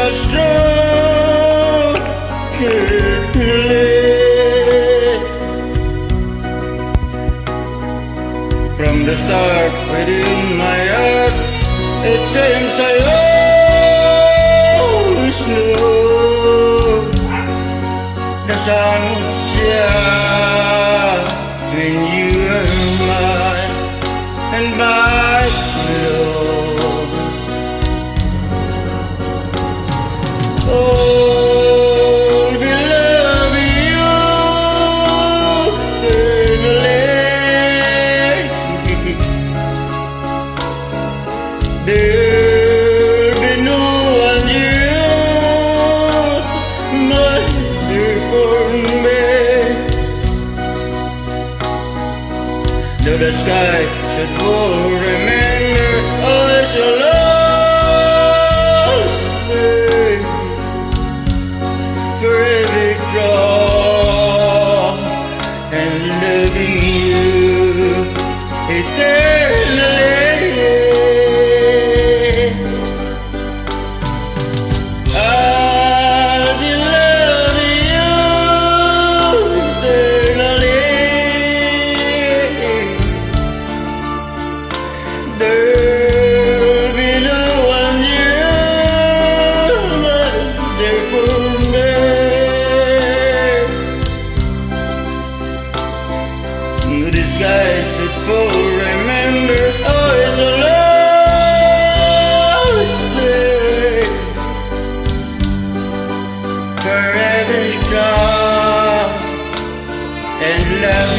that's true. From the start, within my heart, it seems I always knew the sun would shine when you were mine and my love. Oh, we love you eternally. There'll be no one you, my dear, for me. Though the sky should fall, remember always your lost day. For every drop and loving you eternally. I'll be loving you eternally. There'll be no one you, but there for me. The skies that fall, remember always a lost place. For every drop and love